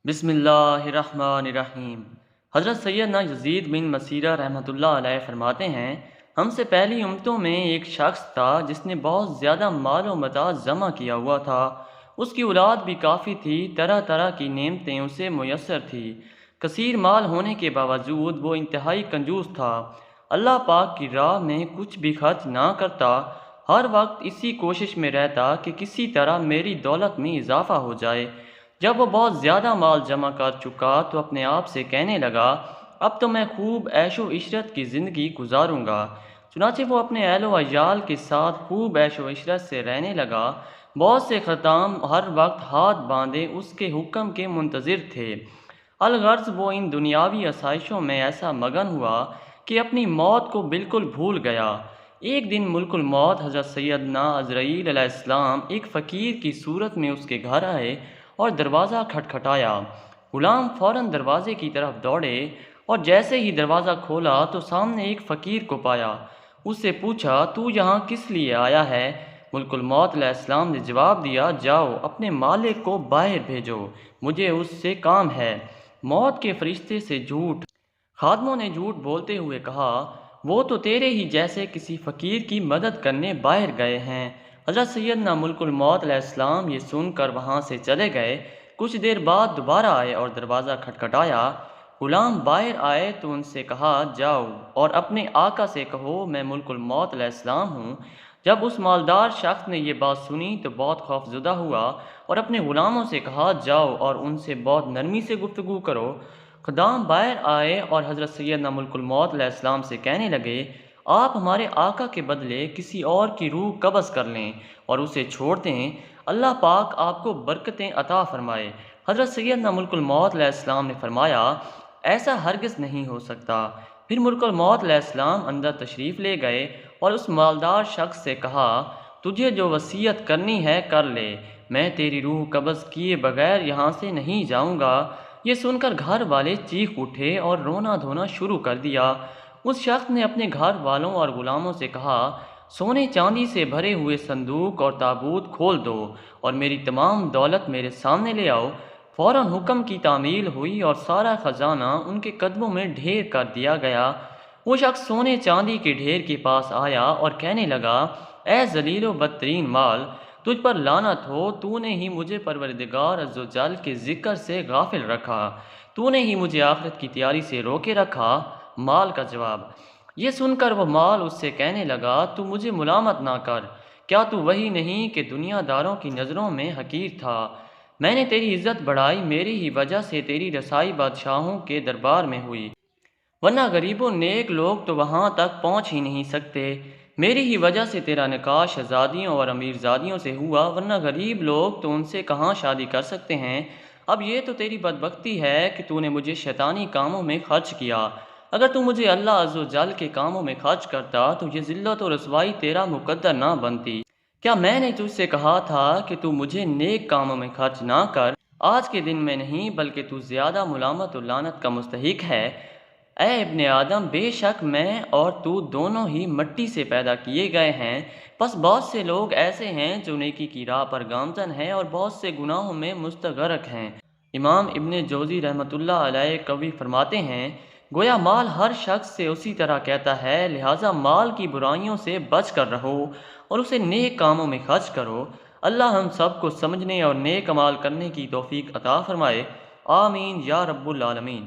بسم اللہ الرحمن الرحیم۔ حضرت سیدنا یزید بن مسیرہ رحمۃ اللہ علیہ فرماتے ہیں، ہم سے پہلی امتوں میں ایک شخص تھا جس نے بہت زیادہ مال و متاع جمع کیا ہوا تھا۔ اس کی اولاد بھی کافی تھی، طرح طرح کی نعمتیں اسے میسر تھی۔ کثیر مال ہونے کے باوجود وہ انتہائی کنجوس تھا، اللہ پاک کی راہ میں کچھ بھی خرچ نہ کرتا، ہر وقت اسی کوشش میں رہتا کہ کسی طرح میری دولت میں اضافہ ہو جائے۔ جب وہ بہت زیادہ مال جمع کر چکا تو اپنے آپ سے کہنے لگا، اب تو میں خوب عیش و عشرت کی زندگی گزاروں گا۔ چنانچہ وہ اپنے اہل و عیال کے ساتھ خوب عیش و عشرت سے رہنے لگا۔ بہت سے خدام ہر وقت ہاتھ باندھے اس کے حکم کے منتظر تھے۔ الغرض وہ ان دنیاوی آسائشوں میں ایسا مگن ہوا کہ اپنی موت کو بالکل بھول گیا۔ ایک دن ملک الموت حضرت سیدنا عزرائیل علیہ السلام ایک فقیر کی صورت میں اس کے گھر آئے اور دروازہ کھٹکھٹایا۔ غلام فوراً دروازے کی طرف دوڑے اور جیسے ہی دروازہ کھولا تو سامنے ایک فقیر کو پایا۔ اس سے پوچھا، تو یہاں کس لیے آیا ہے؟ ملک الموت علیہ السلام نے جواب دیا، جاؤ اپنے مالک کو باہر بھیجو، مجھے اس سے کام ہے۔ موت کے فرشتے سے جھوٹ۔ خادموں نے جھوٹ بولتے ہوئے کہا، وہ تو تیرے ہی جیسے کسی فقیر کی مدد کرنے باہر گئے ہیں۔ حضرت سیدنا ملک الموت علیہ السلام یہ سن کر وہاں سے چلے گئے۔ کچھ دیر بعد دوبارہ آئے اور دروازہ کھٹکھٹایا۔ غلام باہر آئے تو ان سے کہا، جاؤ اور اپنے آقا سے کہو میں ملک الموت علیہ السلام ہوں۔ جب اس مالدار شخص نے یہ بات سنی تو بہت خوف زدہ ہوا اور اپنے غلاموں سے کہا، جاؤ اور ان سے بہت نرمی سے گفتگو کرو۔ خدام باہر آئے اور حضرت سیدنا ملک الموت علیہ السلام سے کہنے لگے، آپ ہمارے آقا کے بدلے کسی اور کی روح قبض کر لیں اور اسے چھوڑ دیں، اللہ پاک آپ کو برکتیں عطا فرمائے۔ حضرت سیدنا ملک الموت علیہ السلام نے فرمایا، ایسا ہرگز نہیں ہو سکتا۔ پھر ملک الموت علیہ السلام اندر تشریف لے گئے اور اس مالدار شخص سے کہا، تجھے جو وصیت کرنی ہے کر لے، میں تیری روح قبض کیے بغیر یہاں سے نہیں جاؤں گا۔ یہ سن کر گھر والے چیخ اٹھے اور رونا دھونا شروع کر دیا۔ اس شخص نے اپنے گھر والوں اور غلاموں سے کہا، سونے چاندی سے بھرے ہوئے صندوق اور تابوت کھول دو اور میری تمام دولت میرے سامنے لے آؤ۔ فوراً حکم کی تعمیل ہوئی اور سارا خزانہ ان کے قدموں میں ڈھیر کر دیا گیا۔ وہ شخص سونے چاندی کے ڈھیر کے پاس آیا اور کہنے لگا، اے ذلیل و بدترین مال، تجھ پر لعنت ہو، تو نے ہی مجھے پروردگار عزوجل کے ذکر سے غافل رکھا، تو نے ہی مجھے آخرت کی تیاری سے روکے رکھا۔ مال کا جواب۔ یہ سن کر وہ مال اس سے کہنے لگا، تو مجھے ملامت نہ کر، کیا تو وہی نہیں کہ دنیا داروں کی نظروں میں حقیر تھا؟ میں نے تیری عزت بڑھائی، میری ہی وجہ سے تیری رسائی بادشاہوں کے دربار میں ہوئی، ورنہ غریب و نیک لوگ تو وہاں تک پہنچ ہی نہیں سکتے۔ میری ہی وجہ سے تیرا نکاح شہزادیوں اور امیرزادیوں سے ہوا، ورنہ غریب لوگ تو ان سے کہاں شادی کر سکتے ہیں۔ اب یہ تو تیری بدبختی ہے کہ تو نے مجھے شیطانی کاموں میں خرچ کیا۔ اگر تو مجھے اللہ عز و جل کے کاموں میں خرچ کرتا تو یہ ذلت و رسوائی تیرا مقدر نہ بنتی۔ کیا میں نے تجھ سے کہا تھا کہ تو مجھے نیک کاموں میں خرچ نہ کر؟ آج کے دن میں نہیں بلکہ تو زیادہ ملامت و لعنت کا مستحق ہے۔ اے ابن آدم، بے شک میں اور تو دونوں ہی مٹی سے پیدا کیے گئے ہیں، بس بہت سے لوگ ایسے ہیں جو نیکی کی راہ پر گامزن ہیں اور بہت سے گناہوں میں مستغرق ہیں۔ امام ابن جوزی رحمۃ اللہ علیہ کوی فرماتے ہیں، گویا مال ہر شخص سے اسی طرح کہتا ہے، لہٰذا مال کی برائیوں سے بچ کر رہو اور اسے نیک کاموں میں خرچ کرو۔ اللہ ہم سب کو سمجھنے اور نیک عمال کرنے کی توفیق عطا فرمائے، آمین یا رب العالمین۔